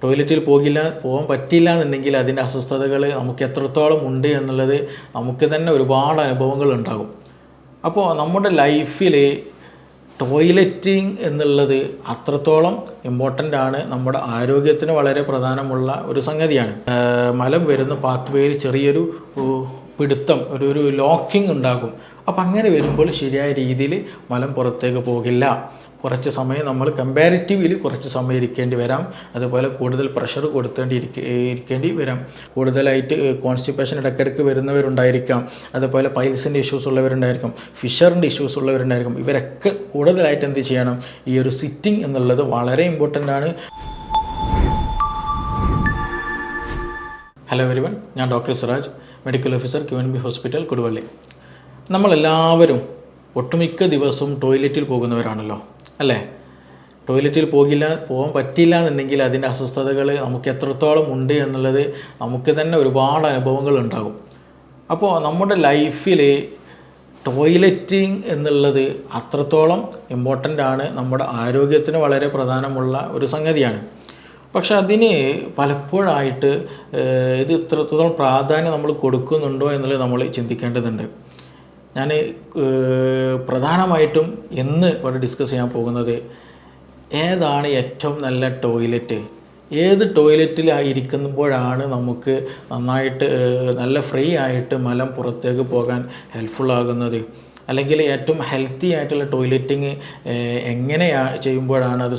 ടോയ്ലറ്റിൽ പോകാൻ പറ്റില്ല എന്നുണ്ടെങ്കിൽ അതിൻ്റെ അസ്വസ്ഥതകൾ നമുക്ക് എത്രത്തോളം ഉണ്ട് എന്നുള്ളത് നമുക്ക് തന്നെ ഒരുപാട് അനുഭവങ്ങൾ ഉണ്ടാകും. അപ്പോൾ നമ്മുടെ ലൈഫിൽ ടോയ്ലറ്റിങ് എന്നുള്ളത് അത്രത്തോളം ഇമ്പോർട്ടൻ്റ് ആണ്, നമ്മുടെ ആരോഗ്യത്തിന് വളരെ പ്രധാനമുള്ള ഒരു സംഗതിയാണ്. മലം വരുന്ന പാത്വേയിൽ ചെറിയൊരു പിടുത്തം, ഒരു ലോക്കിംഗ് ഉണ്ടാകും. അപ്പം അങ്ങനെ വരുമ്പോൾ ശരിയായ രീതിയിൽ മലം പുറത്തേക്ക് പോകില്ല. കുറച്ച് സമയം നമ്മൾ കമ്പാരിറ്റീവ്ലി കുറച്ച് സമയം ഇരിക്കേണ്ടി വരാം. അതുപോലെ കൂടുതൽ പ്രഷർ ഇരിക്കേണ്ടി വരാം. കൂടുതലായിട്ട് കോൺസ്റ്റിപ്പേഷൻ ഇടയ്ക്കിടയ്ക്ക് വരുന്നവരുണ്ടായിരിക്കാം. അതുപോലെ പൈൽസിൻ്റെ ഇഷ്യൂസ് ഉള്ളവരുണ്ടായിരിക്കും, ഫിഷറിൻ്റെ ഇഷ്യൂസ് ഉള്ളവരുണ്ടായിരിക്കും. ഇവരൊക്കെ കൂടുതലായിട്ട് എന്ത് ചെയ്യണം, ഈ ഒരു സിറ്റിംഗ് എന്നുള്ളത് വളരെ ഇമ്പോർട്ടൻ്റ് ആണ്. ഹലോ എവരിവൺ, ഞാൻ doctor Siraj, medical officer QNB hospital, Koduvally. നമ്മളെല്ലാവരും ഒട്ടുമിക്ക ദിവസവും ടോയ്ലറ്റിൽ പോകുന്നവരാണല്ലോ, അല്ലേ? ടോയ്ലറ്റിൽ പോകാൻ പറ്റില്ല എന്നുണ്ടെങ്കിൽ അതിൻ്റെ അസ്വസ്ഥതകൾ നമുക്ക് എത്രത്തോളം ഉണ്ട് എന്നുള്ളത് നമുക്ക് തന്നെ ഒരുപാട് അനുഭവങ്ങൾ ഉണ്ടാകും. അപ്പോൾ നമ്മുടെ ലൈഫിൽ ടോയ്ലറ്റിംഗ് എന്നുള്ളത് അത്രത്തോളം ഇമ്പോർട്ടൻ്റ് ആണ്, നമ്മുടെ ആരോഗ്യത്തിന് വളരെ പ്രധാനമുള്ള ഒരു സംഗതിയാണ്. പക്ഷെ അതിന് പലപ്പോഴായിട്ട് ഇത് ഇത്രത്തോളം പ്രാധാന്യം നമ്മൾ കൊടുക്കുന്നുണ്ടോ എന്നുള്ളത് നമ്മൾ ചിന്തിക്കേണ്ടതുണ്ട്. ഞാൻ പ്രധാനമായിട്ടും ഇന്ന് ഇവിടെ ഡിസ്കസ് ചെയ്യാൻ പോകുന്നത് ഏതാണ് ഏറ്റവും നല്ല ടോയ്ലറ്റ്, ഏത് ടോയ്ലറ്റിലായിരിക്കുമ്പോഴാണ് നമുക്ക് നന്നായിട്ട് നല്ല ഫ്രീ ആയിട്ട് മലം പുറത്തേക്ക് പോകാൻ ഹെൽപ്ഫുള്ളാകുന്നത്, അല്ലെങ്കിൽ ഏറ്റവും ഹെൽത്തി ആയിട്ടുള്ള ടോയ്ലറ്റിങ് എങ്ങനെയാണ് ചെയ്യുമ്പോഴാണ് അത്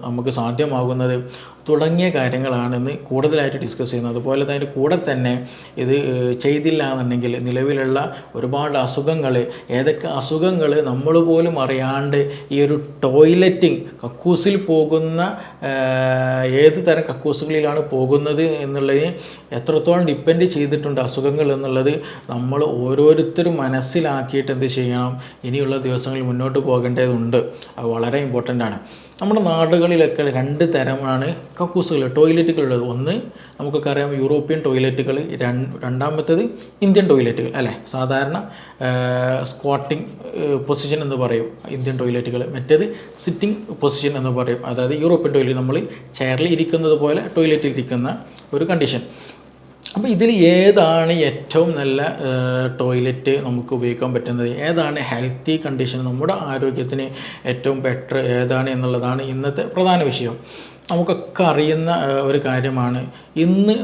നമുക്ക് സാധ്യമാകുന്നത് തുടങ്ങിയ കാര്യങ്ങളാണ് ഇന്ന് കൂടുതലായിട്ട് ഡിസ്കസ് ചെയ്യുന്നത്. അതുപോലെ തന്നെ കൂടെ തന്നെ ഇത് ചെയ്തില്ല എന്നുണ്ടെങ്കിൽ നിലവിലുള്ള ഒരുപാട് അസുഖങ്ങൾ, ഏതൊക്കെ അസുഖങ്ങൾ നമ്മൾ പോലും അറിയാണ്ട് ഈ ഒരു ടോയ്ലറ്റിങ് കക്കൂസിൽ പോകുന്ന ഏത് തരം കക്കൂസുകളിലാണ് പോകുന്നത് എന്നുള്ളതിന് എത്രത്തോളം ഡിപ്പെൻഡ് ചെയ്തിട്ടുണ്ട് അസുഖങ്ങൾ എന്നുള്ളത് നമ്മൾ ഓരോരുത്തരും മനസ്സിലാക്കിയിട്ട് എന്ത് ചെയ്യണം, ഇനിയുള്ള ദിവസങ്ങളിൽ മുന്നോട്ട് പോകേണ്ടതുണ്ട്. അത് വളരെ ഇമ്പോർട്ടൻ്റ് ആണ്. നമ്മുടെ നാടുകളിലൊക്കെ രണ്ട് തരമാണ് കക്കൂസുകൾ, ടോയ്ലറ്റുകളുള്ളത്. ഒന്ന് നമുക്കൊക്കെ അറിയാം, യൂറോപ്യൻ ടോയ്ലറ്റുകൾ. രണ്ടാമത്തേത് ഇന്ത്യൻ ടോയ്ലറ്റുകൾ, അല്ലേ? സാധാരണ സ്ക്വാട്ടിങ് പൊസിഷൻ എന്ന് പറയും ഇന്ത്യൻ ടോയ്ലറ്റുകൾ. മറ്റേത് സിറ്റിംഗ് പൊസിഷൻ എന്ന് പറയും. അതായത് യൂറോപ്യൻ ടോയ്ലറ്റ്, നമ്മൾ ചെയറിൽ ഇരിക്കുന്നത് പോലെ ടോയ്ലറ്റിൽ ഇരിക്കുന്ന ഒരു കണ്ടീഷൻ. അപ്പോൾ ഇതിൽ ഏതാണ് ഏറ്റവും നല്ല ടോയ്ലറ്റ് നമുക്ക് ഉപയോഗിക്കാൻ പറ്റുന്നത്, ഏതാണ് ഹെൽത്തി കണ്ടീഷൻ, നമ്മുടെ ആരോഗ്യത്തിന് ഏറ്റവും ബെറ്റർ ഏതാണ് എന്നുള്ളതാണ് ഇന്നത്തെ പ്രധാന വിഷയം. നമുക്കൊക്കെ അറിയുന്ന ഒരു കാര്യമാണ്. ഇന്ന്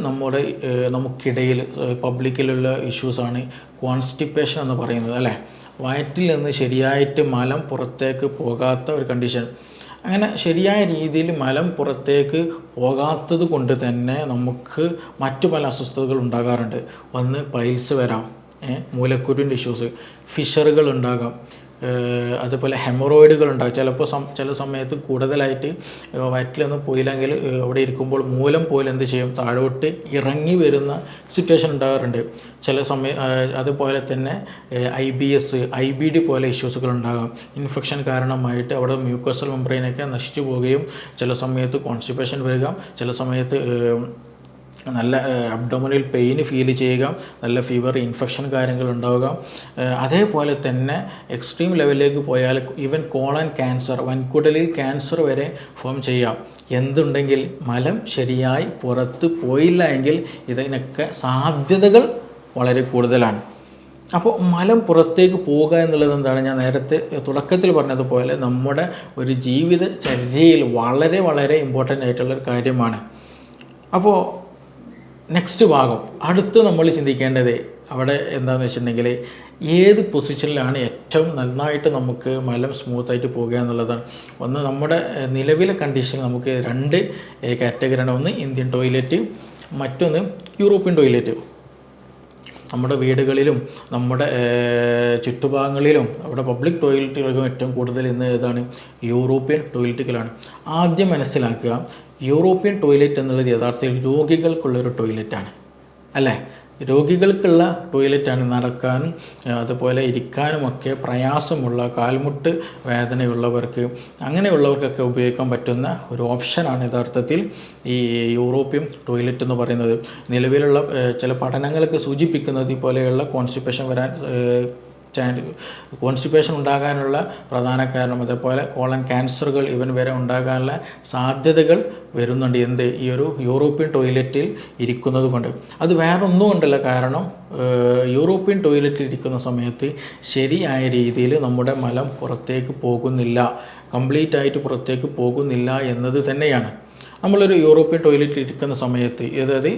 നമുക്കിടയിൽ പബ്ലിക്കിലുള്ള ഇഷ്യൂസാണ് കോൺസ്റ്റിപ്പേഷൻ എന്ന് പറയുന്നത്, അല്ലേ? വയറ്റിൽ നിന്ന് ശരിയായിട്ട് മലം പുറത്തേക്ക് പോകാത്ത ഒരു കണ്ടീഷൻ. അങ്ങനെ ശരിയായ രീതിയിൽ മലം പുറത്തേക്ക് പോകാത്തത് കൊണ്ട് തന്നെ നമുക്ക് മറ്റു പല അസ്വസ്ഥതകൾ ഉണ്ടാകാറുണ്ട്. ഒന്ന് പൈൽസ് വരാം, മൂലക്കുരുവിൻ്റെ ഇഷ്യൂസ്, ഫിഷറുകൾ ഉണ്ടാകാം, അതുപോലെ ഹെമറോയിഡുകൾ ഉണ്ടാകും. ചില സമയത്ത് കൂടുതലായിട്ട് വയറ്റിലൊന്നും പോയില്ലെങ്കിൽ അവിടെ ഇരിക്കുമ്പോൾ മൂലം പോലെ എന്ത് ചെയ്യും, താഴോട്ട് ഇറങ്ങി വരുന്ന സിറ്റുവേഷൻ ഉണ്ടാകാറുണ്ട് ചില സമയം. അതുപോലെ തന്നെ IBS, IBD പോലെ ഇഷ്യൂസുകൾ ഉണ്ടാകാം. ഇൻഫെക്ഷൻ കാരണമായിട്ട് അവിടെ മ്യൂക്കോസൽ മെംബ്രെയിനൊക്കെ നശിച്ചു പോവുകയും ചില സമയത്ത് കോൺസ്റ്റിപ്പേഷൻ വരിക, ചില സമയത്ത് നല്ല അബ്ഡോമിനൽ പെയിൻ ഫീൽ ചെയ്യുക, നല്ല ഫീവർ, ഇൻഫെക്ഷൻ കാര്യങ്ങൾ ഉണ്ടാവുക. അതേപോലെ തന്നെ എക്സ്ട്രീം ലെവലിലേക്ക് പോയാൽ ഈവൻ കോളൻ ക്യാൻസർ, വൻകുടലിൽ ക്യാൻസർ വരെ ഫോം ചെയ്യാം. എന്തുണ്ടെങ്കിൽ മലം ശരിയായി പുറത്ത് പോയില്ല എങ്കിൽ ഇതിനൊക്കെ സാധ്യതകൾ വളരെ കൂടുതലാണ്. അപ്പോൾ മലം പുറത്തേക്ക് പോകുക എന്നുള്ളത് എന്താണ്, ഞാൻ നേരത്തെ തുടക്കത്തിൽ പറഞ്ഞതുപോലെ നമ്മുടെ ഒരു ജീവിതചര്യയിൽ വളരെ വളരെ ഇമ്പോർട്ടൻ്റ് ആയിട്ടുള്ളൊരു കാര്യമാണ്. അപ്പോൾ നെക്സ്റ്റ് ഭാഗം അടുത്ത് നമ്മൾ ചിന്തിക്കേണ്ടത് അവിടെ എന്താണെന്ന് വെച്ചിട്ടുണ്ടെങ്കിൽ ഏത് പൊസിഷനിലാണ് ഏറ്റവും നന്നായിട്ട് നമുക്ക് മലം സ്മൂത്തായിട്ട് പോകുക എന്നുള്ളതാണ്. ഒന്ന് നമ്മുടെ നിലവിലെ കണ്ടീഷൻ നമുക്ക് രണ്ട് കാറ്റഗറിയാണ്. ഒന്ന് ഇന്ത്യൻ ടോയ്ലറ്റ്, മറ്റൊന്ന് യൂറോപ്യൻ ടോയ്ലറ്റ്. നമ്മുടെ വീടുകളിലും നമ്മുടെ ചുറ്റുഭാഗങ്ങളിലും അവിടെ പബ്ലിക് ടോയ്ലറ്റുകൾക്കും ഏറ്റവും കൂടുതൽ ഇന്ന് ഏതാണ്, യൂറോപ്യൻ ടോയ്ലറ്റുകളാണ്. ആദ്യം മനസ്സിലാക്കുക, യൂറോപ്യൻ ടോയ്ലറ്റ് എന്നുള്ളത് യഥാർത്ഥത്തിൽ രോഗികൾക്കുള്ളൊരു ടോയ്ലറ്റാണ്, അല്ലേ? രോഗികൾക്കുള്ള ടോയ്ലറ്റാണ്. നടക്കാനും അതുപോലെ ഇരിക്കാനുമൊക്കെ പ്രയാസമുള്ള, കാൽമുട്ട് വേദനയുള്ളവർക്ക്, അങ്ങനെയുള്ളവർക്കൊക്കെ ഉപയോഗിക്കാൻ പറ്റുന്ന ഒരു ഓപ്ഷനാണ് യഥാർത്ഥത്തിൽ ഈ യൂറോപ്യൻ ടോയ്ലറ്റ് എന്ന് പറയുന്നത്. നിലവിലുള്ള ചില പഠനങ്ങളൊക്കെ സൂചിപ്പിക്കുന്നത് ഇതുപോലെയുള്ള കോൺസ്റ്റിപ്പേഷൻ വരാൻ കോൺസ്റ്റിപ്പേഷൻ ഉണ്ടാകാനുള്ള പ്രധാന കാരണം, അതേപോലെ കോളൻ ക്യാൻസറുകൾ ഇവൻ വരെ ഉണ്ടാകാനുള്ള സാധ്യതകൾ വരുന്നുണ്ട്. ഈ ഒരു യൂറോപ്യൻ ടോയ്ലറ്റിൽ ഇരിക്കുന്നത് കൊണ്ട്. അത് വേറെ ഒന്നും കൊണ്ടല്ല, കാരണം യൂറോപ്യൻ ടോയ്ലറ്റിൽ ഇരിക്കുന്ന സമയത്ത് ശരിയായ രീതിയിൽ നമ്മുടെ മലം പുറത്തേക്ക് പോകുന്നില്ല, കംപ്ലീറ്റ് ആയിട്ട് പുറത്തേക്ക് പോകുന്നില്ല എന്നത് തന്നെയാണ്. നമ്മളൊരു യൂറോപ്യൻ ടോയ്ലറ്റിൽ ഇരിക്കുന്ന സമയത്ത്, അതായത്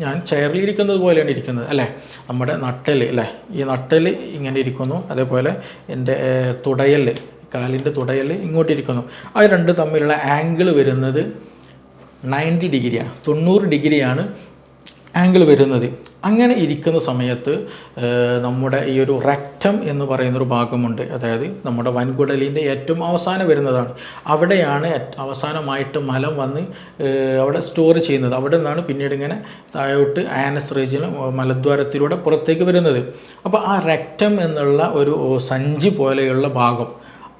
ഞാൻ ചെയറിൽ ഇരിക്കുന്നത് പോലെയാണ് ഇരിക്കുന്നത് അല്ലേ, നമ്മുടെ നട്ടൽ അല്ലേ, ഈ നട്ടൽ ഇങ്ങനെ ഇരിക്കുന്നു, അതേപോലെ എൻ്റെ തുടയൽ, കാലിൻ്റെ തുടയൽ ഇങ്ങോട്ടിരിക്കുന്നു. അത് രണ്ട് തമ്മിലുള്ള ആംഗിൾ വരുന്നത് 90 ഡിഗ്രിയാണ്, 90 ഡിഗ്രിയാണ് ആംഗിൾ വരുന്നത്. അങ്ങനെ ഇരിക്കുന്ന സമയത്ത് നമ്മുടെ ഈ ഒരു റെക്റ്റം എന്ന് പറയുന്നൊരു ഭാഗമുണ്ട്, അതായത് നമ്മുടെ വൻകുടലിൻ്റെ ഏറ്റവും അവസാനം വരുന്നതാണ്. അവിടെയാണ് അവസാനമായിട്ട് മലം വന്ന് അവിടെ സ്റ്റോർ ചെയ്യുന്നത്. അവിടെ നിന്നാണ് പിന്നീട് ഇങ്ങനെ താഴോട്ട് ആനസ് റീജിയൻ മലദ്വാരത്തിലൂടെ പുറത്തേക്ക് വരുന്നത്. അപ്പോൾ ആ റെക്റ്റം എന്നുള്ള ഒരു സഞ്ചി പോലെയുള്ള ഭാഗം,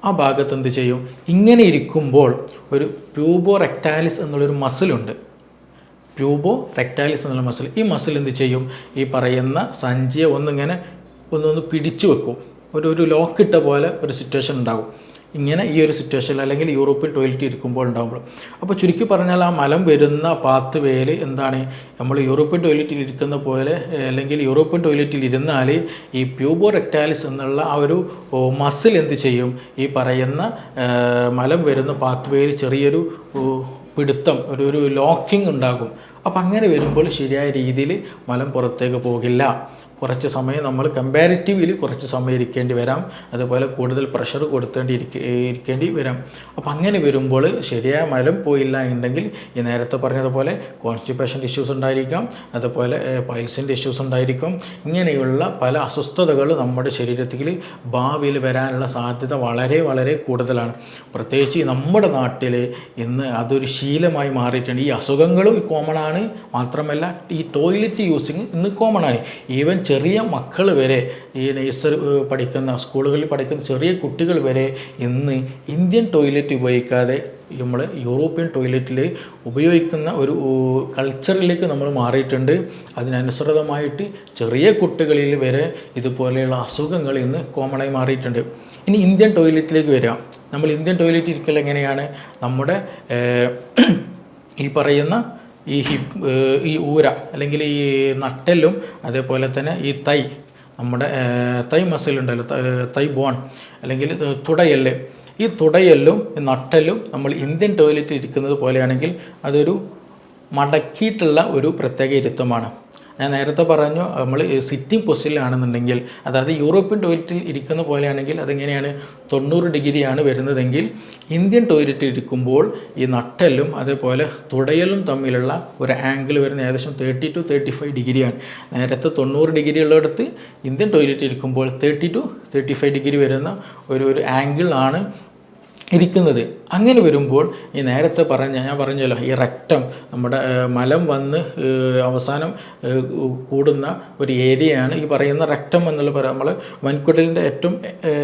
ആ ഭാഗത്ത് എന്ത് ചെയ്യും, ഇങ്ങനെ ഇരിക്കുമ്പോൾ ഒരു പ്യൂബോ റെക്റ്റാലിസ് എന്നുള്ളൊരു മസിലുണ്ട്. പ്യൂബോ റെക്റ്റാലിസ് എന്നുള്ള മസിൽ, ഈ മസിൽ എന്ത് ചെയ്യും, ഈ പറയുന്ന സഞ്ചിയെ ഒന്ന് പിടിച്ചു വെക്കും. ഒരു ലോക്കിട്ട പോലെ ഒരു സിറ്റുവേഷൻ ഉണ്ടാകും. ഇങ്ങനെ ഈ ഒരു സിറ്റുവേഷൻ അല്ലെങ്കിൽ യൂറോപ്യൻ ടോയ്ലറ്റ് ഇരിക്കുമ്പോൾ ഉണ്ടാകുമ്പോൾ. അപ്പോൾ ചുരുക്കി പറഞ്ഞാൽ ആ മലം വരുന്ന പാത്ത് വേയിൽ എന്താണ്, നമ്മൾ യൂറോപ്യൻ ടോയ്ലറ്റിൽ ഇരിക്കുന്ന പോലെ അല്ലെങ്കിൽ യൂറോപ്യൻ ടോയ്ലറ്റിൽ ഇരുന്നാൽ ഈ പ്യൂബോ റെക്റ്റാലിസ് എന്നുള്ള ആ ഒരു മസിൽ എന്ത് ചെയ്യും, ഈ പറയുന്ന മലം വരുന്ന പാത്ത് വേയിൽ ചെറിയൊരു പിടുത്തം, ഒരു ലോക്കിംഗ് ഉണ്ടാകും. അപ്പം അങ്ങനെ വരുമ്പോൾ ശരിയായ രീതിയിൽ മലം പുറത്തേക്ക് പോകില്ല. കുറച്ച് സമയം നമ്മൾ കമ്പാരിറ്റീവ്ലി കുറച്ച് സമയം ഇരിക്കേണ്ടി വരാം, അതുപോലെ കൂടുതൽ പ്രഷർ ഇരിക്കേണ്ടി വരാം. അപ്പം അങ്ങനെ വരുമ്പോൾ ശരിയായ മലം പോയില്ല എന്നുണ്ടെങ്കിൽ ഈ നേരത്തെ പറഞ്ഞതുപോലെ കോൺസ്റ്റിപ്പേഷൻ ഇഷ്യൂസ് ഉണ്ടായിരിക്കാം, അതുപോലെ പൈൽസിൻ്റെ ഇഷ്യൂസ് ഉണ്ടായിരിക്കും. ഇങ്ങനെയുള്ള പല അസ്വസ്ഥതകൾ നമ്മുടെ ശരീരത്തിൽ ഭാവിയിൽ വരാനുള്ള സാധ്യത വളരെ വളരെ കൂടുതലാണ്. പ്രത്യേകിച്ച് നമ്മുടെ നാട്ടിൽ ഇന്ന് അതൊരു ശീലമായി മാറിയിട്ടുണ്ട്. ഈ അസുഖങ്ങളും കോമൺ ആണ്, മാത്രമല്ല ഈ ടോയ്ലറ്റ് യൂസിങ് ഇന്ന് കോമൺ ആണ്. ഈവൻ ചെറിയ മക്കൾ വരെ, ഈ നഴ്സറി പഠിക്കുന്ന സ്കൂളുകളിൽ പഠിക്കുന്ന ചെറിയ കുട്ടികൾ വരെ ഇന്ന് ഇന്ത്യൻ ടോയ്ലറ്റ് ഉപയോഗിക്കാതെ നമ്മൾ യൂറോപ്യൻ ടോയ്ലറ്റിൽ ഉപയോഗിക്കുന്ന ഒരു കൾച്ചറിലേക്ക് നമ്മൾ മാറിയിട്ടുണ്ട്. അതിനനുസൃതമായിട്ട് ചെറിയ കുട്ടികളിൽ വരെ ഇതുപോലെയുള്ള അസുഖങ്ങൾ ഇന്ന് കോമണായി മാറിയിട്ടുണ്ട്. ഇനി ഇന്ത്യൻ ടോയ്ലറ്റിലേക്ക് വരാം. നമ്മൾ ഇന്ത്യൻ ടോയ്ലറ്റ് ഇരിക്കൽ എങ്ങനെയാണ്, നമ്മുടെ ഈ പറയുന്ന ഈ ഊര അല്ലെങ്കിൽ ഈ നട്ടെല്ലും അതേപോലെ തന്നെ ഈ നമ്മുടെ തൈ മസിലുണ്ടല്ലോ, തൈ ബോൺ അല്ലെങ്കിൽ തുടയെല്ല്, ഈ തുടയെല്ലും നട്ടെല്ലും നമ്മൾ ഇന്ത്യൻ ടോയ്ലറ്റിൽ ഇരിക്കുന്നത് പോലെയാണെങ്കിൽ അതൊരു മടക്കിയിട്ടുള്ള ഒരു പ്രത്യേക ഇരുത്തമാണ്. ഞാൻ നേരത്തെ പറഞ്ഞു, നമ്മൾ സിറ്റിംഗ് പൊസിഷനിലാണെന്നുണ്ടെങ്കിൽ, അതായത് യൂറോപ്യൻ ടോയ്ലറ്റിൽ ഇരിക്കുന്ന പോലെയാണെങ്കിൽ അതെങ്ങനെയാണ് 90 ഡിഗ്രിയാണ് വരുന്നതെങ്കിൽ, ഇന്ത്യൻ ടോയ്ലറ്റിൽ ഇരിക്കുമ്പോൾ ഈ നട്ടെല്ലും അതേപോലെ തുടയലും തമ്മിലുള്ള ഒരു ആംഗിൾ വരുന്ന ഏകദേശം 30 to 35 ഡിഗ്രിയാണ്. നേരത്തെ 90 ഡിഗ്രി ഉള്ളിടത്ത് ഇന്ത്യൻ ടോയ്ലറ്റിൽ ഇരിക്കുമ്പോൾ 30 to 35 ഡിഗ്രി വരുന്ന ഒരു ആംഗിൾ ആണ് ഇരിക്കുന്നത്. അങ്ങനെ വരുമ്പോൾ ഈ നേരത്തെ ഞാൻ പറഞ്ഞല്ലോ, ഈ റെക്റ്റം നമ്മുടെ മലം വന്ന് അവസാനം കൂടുന്ന ഒരു ഏരിയയാണ് ഈ പറയുന്ന റെക്റ്റം എന്നുള്ള നമ്മൾ വൻകുടലിൻ്റെ ഏറ്റവും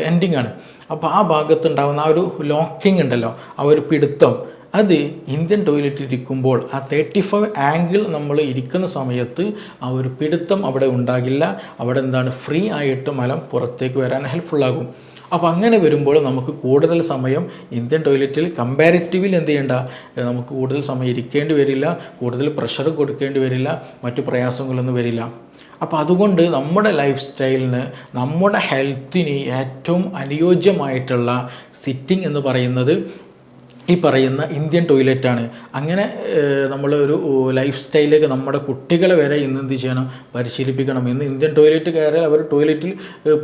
എൻഡിങ് ആണ്. അപ്പോൾ ആ ഭാഗത്തുണ്ടാകുന്ന ആ ഒരു ലോക്കിംഗ് ഉണ്ടല്ലോ, ആ ഒരു പിടുത്തം, അത് ഇന്ത്യൻ ടോയ്ലറ്റിൽ ഇരിക്കുമ്പോൾ ആ 35 ആംഗിൾ നമ്മൾ ഇരിക്കുന്ന സമയത്ത് ആ ഒരു പിടുത്തം അവിടെ ഉണ്ടാകില്ല. അവിടെ എന്താണ്, ഫ്രീ ആയിട്ട് മലം പുറത്തേക്ക് വരാൻ ഹെൽപ്ഫുള്ളാകും. അപ്പോൾ അങ്ങനെ വരുമ്പോൾ നമുക്ക് കൂടുതൽ സമയം ഇന്ത്യൻ ടോയ്ലറ്റിൽ കമ്പാരിറ്റീവ്ലി എന്ത് ചെയ്യേണ്ട, നമുക്ക് കൂടുതൽ സമയം ഇരിക്കേണ്ടി വരില്ല, കൂടുതൽ പ്രഷർ കൊടുക്കേണ്ടി വരില്ല, മറ്റു പ്രയാസങ്ങളൊന്നും വരില്ല. അപ്പോൾ അതുകൊണ്ട് നമ്മുടെ ലൈഫ് സ്റ്റൈലിന്, നമ്മുടെ ഹെൽത്തിന് ഏറ്റവും അനുയോജ്യമായിട്ടുള്ള സിറ്റിംഗ് എന്ന് പറയുന്നത് ഈ പറയുന്ന ഇന്ത്യൻ ടോയ്ലറ്റാണ്. അങ്ങനെ നമ്മളൊരു ലൈഫ് സ്റ്റൈലിലേക്ക് നമ്മുടെ കുട്ടികളെ വരെ ഇന്ന് എന്ത് ചെയ്യണം, പരിശീലിപ്പിക്കണം. ഇന്ന് ഇന്ത്യൻ ടോയ്ലറ്റ് കയറിയാൽ അവർ ടോയ്ലറ്റിൽ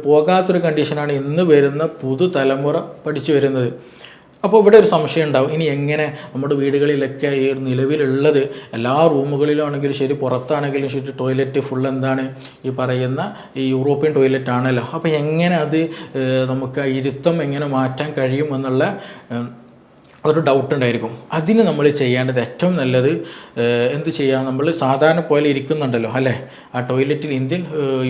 പോകാത്തൊരു കണ്ടീഷനാണ് ഇന്ന് വരുന്ന പുതുതലമുറ പഠിച്ചു വരുന്നത്. അപ്പോൾ ഇവിടെ ഒരു സംശയം ഉണ്ടാവും, ഇനി എങ്ങനെ നമ്മുടെ വീടുകളിലൊക്കെ ഈ നിലവിലുള്ളത് എല്ലാ റൂമുകളിലാണെങ്കിലും ശരി, പുറത്താണെങ്കിലും ശരി, ടോയ്ലറ്റ് ഫുൾ എന്താണ് ഈ പറയുന്ന ഈ യൂറോപ്യൻ ടോയ്ലറ്റ് ആണല്ലോ. അപ്പോൾ എങ്ങനെ അത് നമുക്ക് ഇരുത്തം എങ്ങനെ മാറ്റാൻ കഴിയും എന്നുള്ള ഒരു ഡൗട്ട് ഉണ്ടായിരിക്കും. അതിന് നമ്മൾ ചെയ്യേണ്ടത് ഏറ്റവും നല്ലത് എന്ത് ചെയ്യുക, നമ്മൾ സാധാരണ പോലെ ഇരിക്കുന്നുണ്ടല്ലോ അല്ലേ, ആ ടോയ്ലറ്റിൽ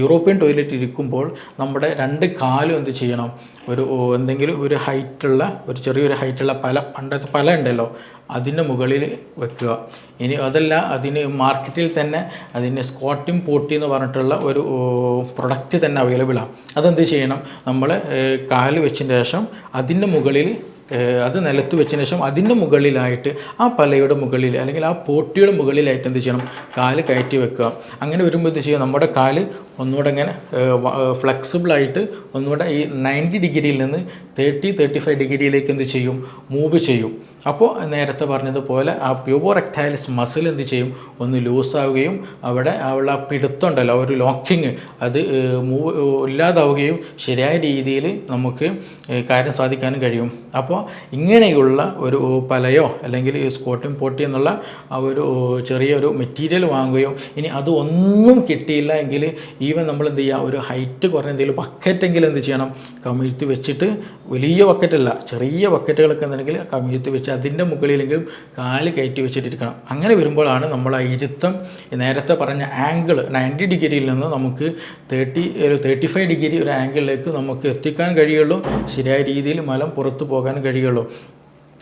യൂറോപ്യൻ ടോയ്ലറ്റിൽ ഇരിക്കുമ്പോൾ നമ്മുടെ 2 കാലും എന്ത് ചെയ്യണം, എന്തെങ്കിലും ഒരു ഹൈറ്റുള്ള ചെറിയൊരു ഹൈറ്റുള്ള പണ്ടത്തെ പല ഉണ്ടല്ലോ അതിൻ്റെ മുകളിൽ വെക്കുക. ഇനി അതല്ല, അതിന് മാർക്കറ്റിൽ തന്നെ അതിന് സ്ക്വാട്ടിംഗ് പോട്ടി എന്ന് പറഞ്ഞിട്ടുള്ള ഒരു പ്രൊഡക്റ്റ് തന്നെ അവൈലബിളാണ്. അതെന്ത് ചെയ്യണം, നമ്മൾ കാല് വെച്ചതിന് ശേഷം അതിൻ്റെ മുകളിൽ അത് നിലത്ത് വെച്ചതിന് ശേഷം അതിൻ്റെ മുകളിലായിട്ട് ആ പലയുടെ മുകളിൽ അല്ലെങ്കിൽ ആ പോട്ടിയുടെ മുകളിലായിട്ട് എന്ത് ചെയ്യണം, കാല് കയറ്റി വെക്കുക. അങ്ങനെ വരുമ്പോൾ എന്ത് ചെയ്യും, നമ്മുടെ കാല് ഒന്നുകൂടെ ഇങ്ങനെ ഫ്ലെക്സിബിളായിട്ട് ഒന്നുകൂടെ ഈ 90 ഡിഗ്രിയിൽ നിന്ന് 35 ഡിഗ്രിയിലേക്ക് എന്ത് ചെയ്യും, മൂവ് ചെയ്യും. അപ്പോൾ നേരത്തെ പറഞ്ഞതുപോലെ ആ പ്യൂബോറെക്ടൈലിസ് മസിൽ എന്ത് ചെയ്യും, ഒന്ന് ലൂസാവുകയും അവിടെ ഉള്ള പിടുത്തമുണ്ടല്ലോ, ഒരു ലോക്കിങ് അത് ഇല്ലാതാവുകയും ശരിയായ രീതിയിൽ നമുക്ക് കാര്യം സാധിക്കാനും കഴിയും. അപ്പോൾ ഇങ്ങനെയുള്ള ഒരു പലയോ അല്ലെങ്കിൽ സ്കോട്ടും പോട്ടി എന്നുള്ള ആ ഒരു ചെറിയൊരു മെറ്റീരിയൽ വാങ്ങുകയോ, ഇനി അതൊന്നും കിട്ടിയില്ല എങ്കിൽ ഈവൻ നമ്മൾ എന്ത് ചെയ്യുക, ഒരു ഹൈറ്റ് കുറഞ്ഞ എന്തെങ്കിലും ബക്കറ്റെങ്കിലും എന്ത് ചെയ്യണം, കമിഴ്ത്തി വെച്ചിട്ട്, വലിയ ബക്കറ്റല്ല ചെറിയ ബക്കറ്റുകളൊക്കെ ഉണ്ടെങ്കിൽ കമിഴ്ത്തി വെച്ച് അതിൻ്റെ മുകളിലെങ്കിലും കാല് കയറ്റി വെച്ചിട്ടിരിക്കണം. അങ്ങനെ വരുമ്പോഴാണ് നമ്മൾ ആ ഇരുത്തം നേരത്തെ പറഞ്ഞ ആംഗിൾ 90 ഡിഗ്രിയിൽ നിന്ന് നമുക്ക് 35 ഡിഗ്രി ഒരു ആംഗിളിലേക്ക് നമുക്ക് എത്തിക്കാൻ കഴിയുള്ളൂ, ശരിയായ രീതിയിൽ മലം പുറത്തു പോകാൻ കഴിയുള്ളൂ.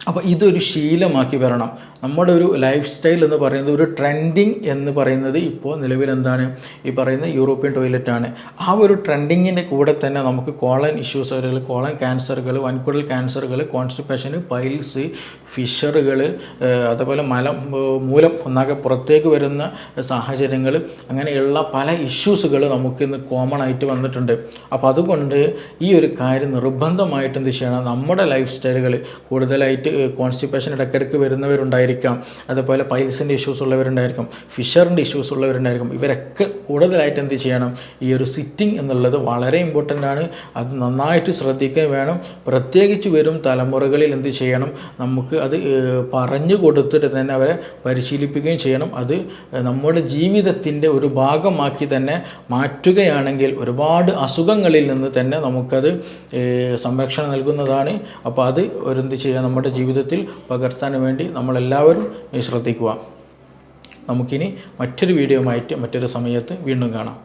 അപ്പോൾ ഇതൊരു ശീലമാക്കി വരണം. നമ്മുടെ ഒരു ലൈഫ് സ്റ്റൈൽ എന്ന് പറയുന്നത്, ഒരു ട്രെൻഡിങ് എന്ന് പറയുന്നത് ഇപ്പോൾ നിലവിൽ എന്താണ്, ഈ പറയുന്ന യൂറോപ്യൻ ടോയ്ലറ്റാണ്. ആ ഒരു ട്രെൻഡിങ്ങിൻ്റെ കൂടെ തന്നെ നമുക്ക് കോളൻ ഇഷ്യൂസ്, കോളൻ ക്യാൻസറുകൾ, വൻകുടൽ ക്യാൻസറുകൾ, കോൺസ്റ്റിപ്പേഷന്, പൈൽസ്, ഫിഷറുകൾ, അതുപോലെ മൂലം ഒന്നാകെ പുറത്തേക്ക് വരുന്ന സാഹചര്യങ്ങൾ, അങ്ങനെയുള്ള പല ഇഷ്യൂസുകൾ നമുക്കിന്ന് കോമൺ ആയിട്ട് വന്നിട്ടുണ്ട്. അപ്പോൾ അതുകൊണ്ട് ഈ ഒരു കാര്യം നിർബന്ധമായിട്ട് എന്ത് ചെയ്യണം, നമ്മുടെ ലൈഫ് സ്റ്റൈലുകൾ കൂടുതലായിട്ട് കോൺസ്റ്റിപ്പേഷൻ ഇടയ്ക്കിടയ്ക്ക് വരുന്നവരുണ്ടായിരിക്കാം, അതുപോലെ പൈൽസിൻ്റെ ഇഷ്യൂസ് ഉള്ളവരുണ്ടായിരിക്കും, ഫിഷറിൻ്റെ ഇഷ്യൂസ് ഉള്ളവരുണ്ടായിരിക്കും. ഇവരൊക്കെ കൂടുതലായിട്ട് എന്ത് ചെയ്യണം, ഈ ഒരു സിറ്റിംഗ് എന്നുള്ളത് വളരെ ഇമ്പോർട്ടൻ്റ് ആണ്. അത് നന്നായിട്ട് ശ്രദ്ധിക്കുകയും വേണം. പ്രത്യേകിച്ച് വരും തലമുറകളിൽ എന്ത് ചെയ്യണം, നമുക്ക് അത് പറഞ്ഞു കൊടുത്തിട്ട് തന്നെ അവരെ പരിശീലിപ്പിക്കുകയും ചെയ്യണം. അത് നമ്മുടെ ജീവിതത്തിൻ്റെ ഒരു ഭാഗമാക്കി തന്നെ മാറ്റുകയാണെങ്കിൽ ഒരുപാട് അസുഖങ്ങളിൽ നിന്ന് തന്നെ നമുക്കത് സംരക്ഷണം നൽകുന്നതാണ്. അപ്പോൾ അത് എന്ത് ചെയ്യുക, നമ്മുടെ ജീവിതത്തിൽ പകർത്താൻ വേണ്ടി നമ്മളെല്ലാവരും ശ്രദ്ധിക്കുക. നമുക്കിനി മറ്റൊരു വീഡിയോയുമായിട്ട് മറ്റൊരു സമയത്ത് വീണ്ടും കാണാം.